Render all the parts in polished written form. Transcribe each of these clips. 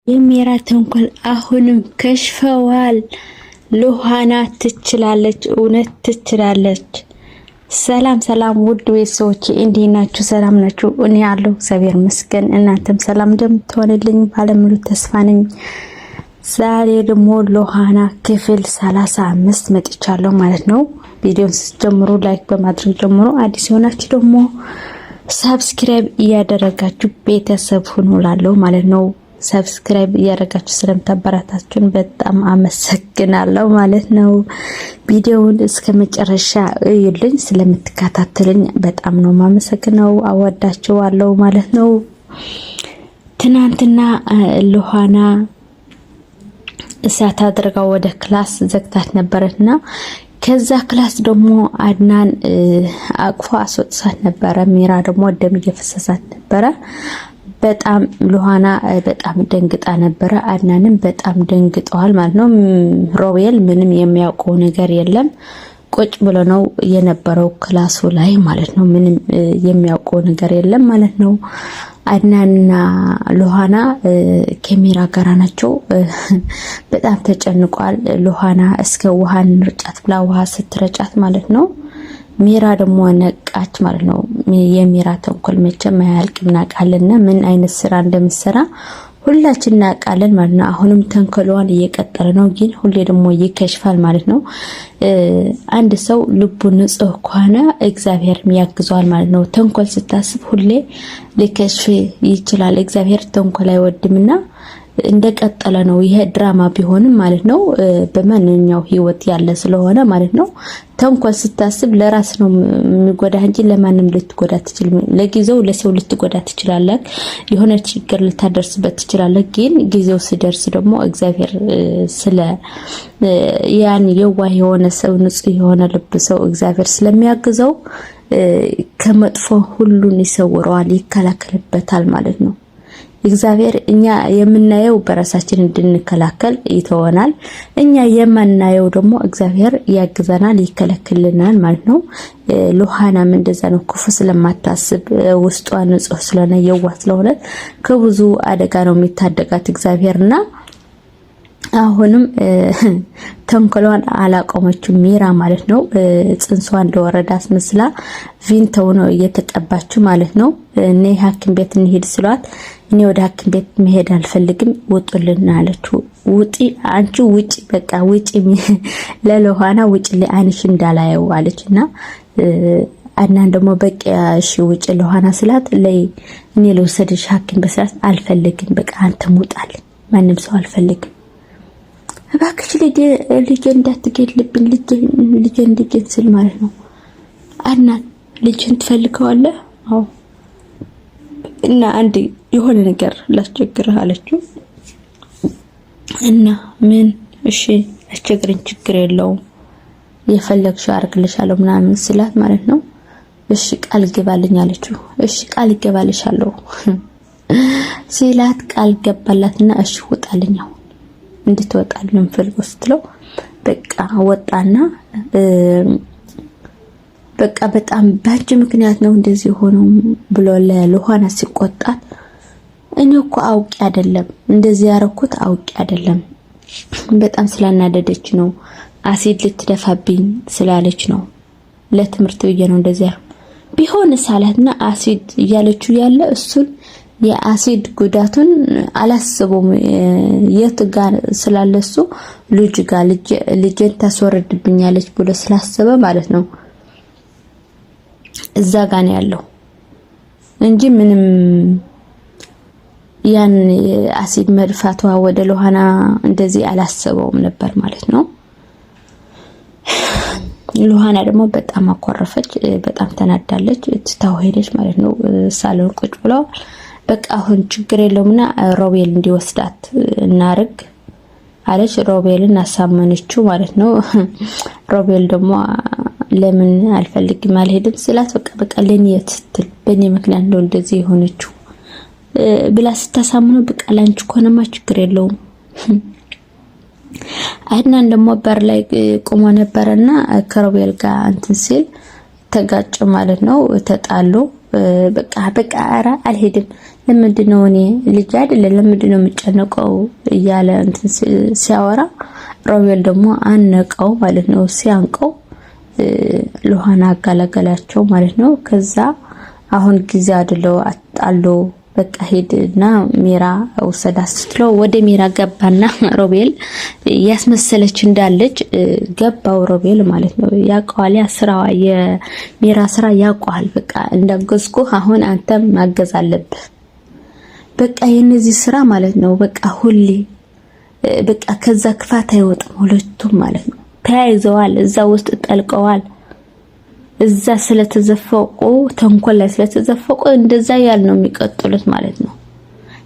የሚራ ተንኮል አሁንም ከሽፈዋል። ሉሃና ትችላለች፣ እውነት ትችላለች። ሰላም ውድ ቤተሰቦቼ እንዴት ናችሁ? ሰላም ናችሁ? እኔ ያለው እግዚአብሔር ይመስገን። እናንተም ሰላም እንደምትሆንልኝ ባለሙሉ ተስፋ ነኝ። ዛሬ ደግሞ ሉሃና ክፍል 35 መጥቻለሁ ማለት ነው። ቪዲዮን ስትጀምሩ ላይክ በማድረግ ጀምሩ። አዲስ ሆናችሁ ደግሞ ሰብስክራይብ እያደረጋችሁ ቤተሰብ ሁኑ ላለው ማለት ነው። ሰብስክራይብ እያደረጋችሁ ስለምታበረታቱን በጣም አመሰግናለሁ ማለት ነው። ቪዲዮውን እስከመጨረሻ እዩልኝ። ስለምትከታተሉኝ በጣም ነው ማመሰግነው። አወዳችኋለሁ ማለት ነው። ትናንትና ሉሃና እሳት አድርጋ ወደ ክላስ ዘግታት ነበረና ከዛ ክላስ ደግሞ አድናን አቅፎ አስወጥሳት ነበረ። ሚራ ደግሞ ደም እየፈሰሳት ነበረ። በጣም ሉሃና በጣም ደንግጣ ነበረ። አድናንም በጣም ደንግጠዋል ማለት ነው። ሮቤል ምንም የሚያውቀው ነገር የለም። ቁጭ ብሎ ነው የነበረው ክላሱ ላይ ማለት ነው። ምንም የሚያውቀው ነገር የለም ማለት ነው። አድናንና ሉሃና ከሚራ ጋር ናቸው። በጣም ተጨንቋል። ሉሃና እስከ ውሃን ርጫት ብላ ውሃ ስትረጫት ማለት ነው። ሚራ ደግሞ ነቃች ማለት ነው። የሚራ ተንኮል መቼም አያልቅም እናውቃለን። ምን አይነት ስራ እንደምትሰራ ሁላችን እናውቃለን ማለት ነው። አሁንም ተንኮሏን እየቀጠለ ነው፣ ግን ሁሌ ደግሞ ይከሽፋል ማለት ነው። አንድ ሰው ልቡ ንጹህ ከሆነ እግዚአብሔር ያግዘዋል ማለት ነው። ተንኮል ስታስብ ሁሌ ሊከሽፍ ይችላል። እግዚአብሔር ተንኮል አይወድምና እንደቀጠለ ነው። ይሄ ድራማ ቢሆንም ማለት ነው በማንኛው ህይወት ያለ ስለሆነ ማለት ነው። ተንኮል ስታስብ ለራስ ነው የሚጎዳ እንጂ ለማንም ልትጎዳ ትችልም። ለጊዜው ለሰው ልትጎዳ ትችላለህ፣ የሆነ ችግር ልታደርስበት ትችላለህ። ግን ጊዜው ሲደርስ ደግሞ እግዚአብሔር ስለ ያን የዋህ የሆነ ሰው ንጹህ የሆነ ልብ ሰው እግዚአብሔር ስለሚያግዘው ከመጥፎ ሁሉን ይሰውረዋል፣ ይከላከልበታል ማለት ነው። እግዚአብሔር እኛ የምናየው በራሳችን እንድንከላከል ይተወናል። እኛ የማናየው ደግሞ እግዚአብሔር ያግዘናል፣ ይከለክልናል ማለት ነው። ሉሃናም እንደዛ ነው። ክፉ ስለማታስብ ውስጧ ንጹህ ስለሆነ የዋህ ስለሆነ ከብዙ አደጋ ነው የሚታደጋት እግዚአብሔርና አሁንም ተንኮሏን አላቆመችም ሚራ ማለት ነው። ጽንሷ እንደወረደ አስመስላ ቪንተው ነው እየተቀባችው ማለት ነው። እኔ ሐኪም ቤት እንሄድ ስሏት እኔ ወደ ሐኪም ቤት መሄድ አልፈልግም ውጡልና አለችው። ውጪ አንቺ ውጪ በቃ ውጪ ለሉሃና ውጪ ለአንሽ እንዳላየው አለችና አድናን ደግሞ በቃ እሺ ውጪ ሉሃና ስላት ለይ እኔ ልወሰድሽ ሐኪም በስላት አልፈልግም በቃ አንተ ሙጣል ማንም ሰው አልፈልግም እባክሽ ልጅ እንዳትገድልብኝ ልጅ እንድገኝ ስል ማለት ነው። አድናን ልጅን ትፈልገዋለህ? አዎ እና አንድ የሆነ ነገር ላስቸግርህ አለችው። እና ምን? እሺ አስቸግረኝ፣ ችግር የለውም የፈለግሽው አርግልሻለሁ ምናምን ስላት ማለት ነው። እሺ ቃል ገባልኝ አለችው። እሺ ቃል ገባልሻለሁ ሲላት ቃል ገባላትና እሺ ወጣልኝ አሁን እንድትወጣልን ፈልጎ ስትለው በቃ ወጣና በቃ በጣም ባንቺ ምክንያት ነው እንደዚህ ሆኖ ብሎ ለሉሃና ሲቆጣት እኔ እኮ አውቄ አይደለም እንደዚህ ያረኩት አውቄ አይደለም በጣም ስላናደደች ነው አሲድ ልትደፋብኝ ስላለች ነው ለትምህርት ብዬ ነው እንደዚህ ቢሆን ሳላትና አሲድ እያለችው ያለ እሱን የአሲድ ጉዳቱን አላስበውም። የት ጋር ስላለሱ ልጅ ጋር ልጅን ታስወርድብኛለች ብሎ ስላሰበ ማለት ነው እዛ ጋር ነው ያለው እንጂ ምንም ያን አሲድ መድፋቷ ወደ ሉሃና እንደዚህ አላስበውም ነበር ማለት ነው። ሉሃና ደግሞ በጣም አኮረፈች፣ በጣም ተናዳለች፣ ትታው ሄደች ማለት ነው። ሳሎን ቁጭ ብለው በቃ አሁን ችግር የለውምና ሮቤል እንዲወስዳት እናርግ አለች። ሮቤልን አሳመነችው ማለት ነው። ሮቤል ደግሞ ለምን አልፈልግም አልሄድም ስላት በቃ ለኔ የትትል በኔ ምክንያት ነው እንደዚህ የሆነችው ብላ ስታሳምነው በቃ ላንቺ ኮነማ ችግር የለውም። አድናን ደግሞ በር ላይ ቆሞ ነበርና ከሮቤል ጋር እንትን ሲል ተጋጭ ማለት ነው። ተጣሉ። በቃ አራ አልሄድም ለምንድነው እኔ ልጅ አይደለ ለምንድነው የምጨነቀው እያለ እንትን ሲያወራ ሮቤል ደግሞ አነቀው ማለት ነው። ሲያንቀው ሉሃና አጋለገላቸው ማለት ነው። ከዛ አሁን ጊዜ አይደለው አጣሉ በቃ ሄድና ሚራ ወሰዳት ስትለው ወደ ሚራ ገባና ሮቤል ያስመሰለች እንዳለች ገባው ሮቤል ማለት ነው። ያቋል ስራዋ የሚራ ስራ ያቋል። በቃ እንዳገዝኩ አሁን አንተም ማገዝ አለብህ። በቃ የነዚህ ስራ ማለት ነው። በቃ ሁሌ በቃ ከዛ ክፋት አይወጣም ሁለቱም ማለት ነው። ተያይዘዋል፣ እዛ ውስጥ ጠልቀዋል። እዛ ስለተዘፈቁ ተንኮል ላይ ስለተዘፈቁ እንደዛ ያል ነው የሚቀጥሉት ማለት ነው።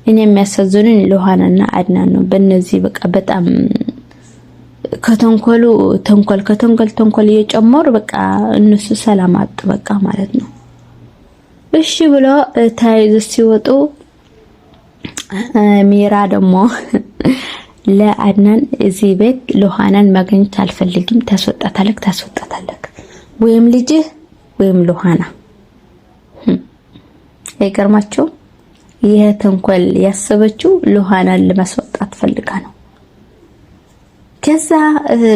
እኔ የሚያሳዝኑኝ ሉሃናና አድናን ነው። በእነዚህ በቃ በጣም ከተንኮሉ ተንኮል እየጨመሩ በቃ እነሱ ሰላም አጡ በቃ ማለት ነው። እሺ ብሎ ተያይዘው ሲወጡ ሚራ ደግሞ ለአድናን እዚህ ቤት ሉሃናን ማግኘት አልፈልግም፣ ታስወጣታለክ ወይም ልጅህ ወይም ሉሃና። አይገርማችሁ? ይሄ ተንኮል ያሰበችው ሉሃናን ለማስወጣት ፈልጋ ነው። ከዛ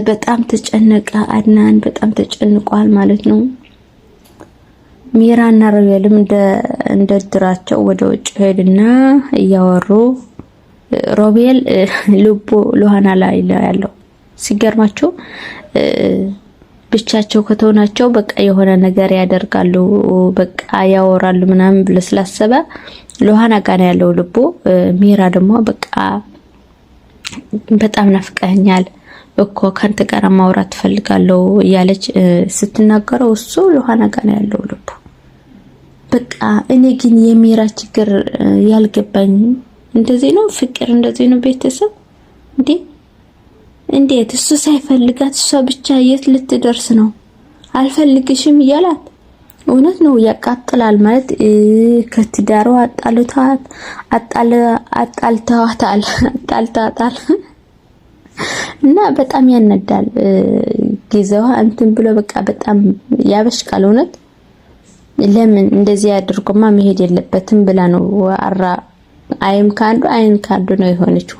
በጣም ተጨነቀ አድናን፣ በጣም ተጨንቋል ማለት ነው። ሚራና ሮቤልም እንደ ድራቸው ወደ ውጭ ሄድና እያወሩ ሮቤል ልቡ ሉሃና ላይ ያለው ሲገርማቸው ብቻቸው ከተውናቸው በቃ የሆነ ነገር ያደርጋሉ፣ በቃ ያወራሉ ምናምን ብሎ ስላሰበ ሉሃና ጋር ያለው ልቡ። ሚራ ደግሞ በቃ በጣም ናፍቀኛል እኮ ካንተ ጋር ማውራት ፈልጋለሁ እያለች ስትናገረው እሱ ሉሃና ጋር ያለው ልቡ። በቃ እኔ ግን የሚራ ችግር ያልገባኝ እንደዚህ ነው ፍቅር፣ እንደዚህ ነው ቤተሰብ እንዴት እሱ ሳይፈልጋት እሷ ብቻ የት ልትደርስ ነው? አልፈልግሽም እያላት እውነት ነው ያቃጥላል ማለት ከትዳሯ አጣልተዋታል እና በጣም ያነዳል። ጊዜዋ እንትን ብሎ በቃ በጣም ያበሽቃል። እውነት ለምን እንደዚህ ያድርጉማ መሄድ የለበትም ብላ ነው አይን ካንዱ ነው የሆነችው።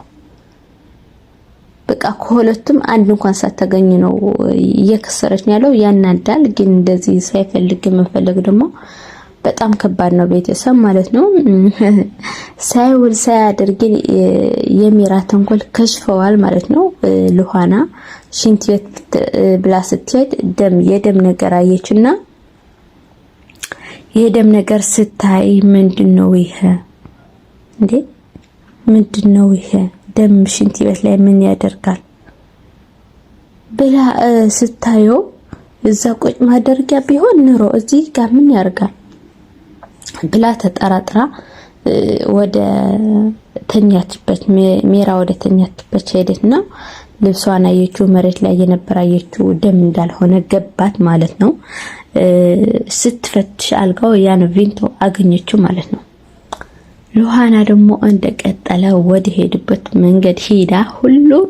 በቃ ከሁለቱም አንድ እንኳን ሳታገኝ ነው እየከሰረች ያለው። ያናዳል። ግን እንደዚህ ሳይፈልግ መፈለግ ደግሞ በጣም ከባድ ነው ቤተሰብ ማለት ነው። ሳይውል ሳያደርግ የሚራ ተንኮል ከሽፈዋል ማለት ነው። ሉሃና ሽንት ቤት ብላ ስትሄድ የደም ነገር አየችና የደም ነገር ስታይ ምንድነው ይሄ እንዴ? ምንድነው ይሄ ደም ሽንት ቤት ላይ ምን ያደርጋል ብላ ስታየው እዛ ቁጭ ማደርጊያ ቢሆን ኑሮ እዚህ ጋር ምን ያርጋል ብላ ተጠራጥራ ወደ ተኛችበት ሚራ ወደ ተኛችበት ሄደችና ልብሷን አየችው። መሬት ላይ የነበረ አየችው። ደም እንዳልሆነ ገባት ማለት ነው። ስትፈትሽ አልጋው ያን ቪንቶ አገኘችው ማለት ነው። ሉሃና ደግሞ እንደቀጠለ ወደ ሄድበት መንገድ ሄዳ ሁሉን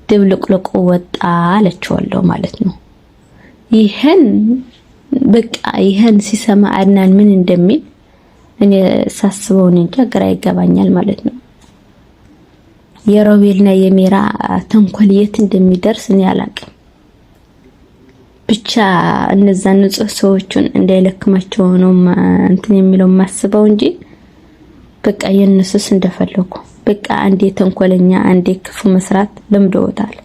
ድብልቅልቁ ወጣ አለችዋለሁ ማለት ነው። ይሄን ሲሰማ አድናን ምን እንደሚል እኔ ሳስበው እንጃ ግራ ይገባኛል ማለት ነው። የሮቤልና የሚራ ተንኮል የት እንደሚደርስ እኔ አላቅም። ብቻ እነዛ ንጹህ ሰዎችን እንዳይለክማቸው ነው እንትን የሚለው ማስበው እንጂ በቃ የነሱስ እንደፈለጉ በቃ አንዴ ተንኮለኛ አንዴ ክፉ መስራት ለምደውታል።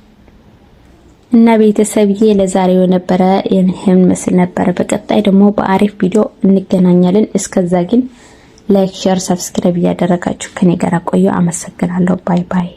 እና ቤተሰብዬ ለዛሬው ነበረ ይሄን መስል ነበረ። በቀጣይ ደግሞ በአሪፍ ቪዲዮ እንገናኛለን። እስከዛ ግን ላይክ፣ ሼር፣ ሰብስክራይብ ያደረጋችሁ ከኔ ጋር ቆዩ። አመሰግናለሁ። ባይ ባይ።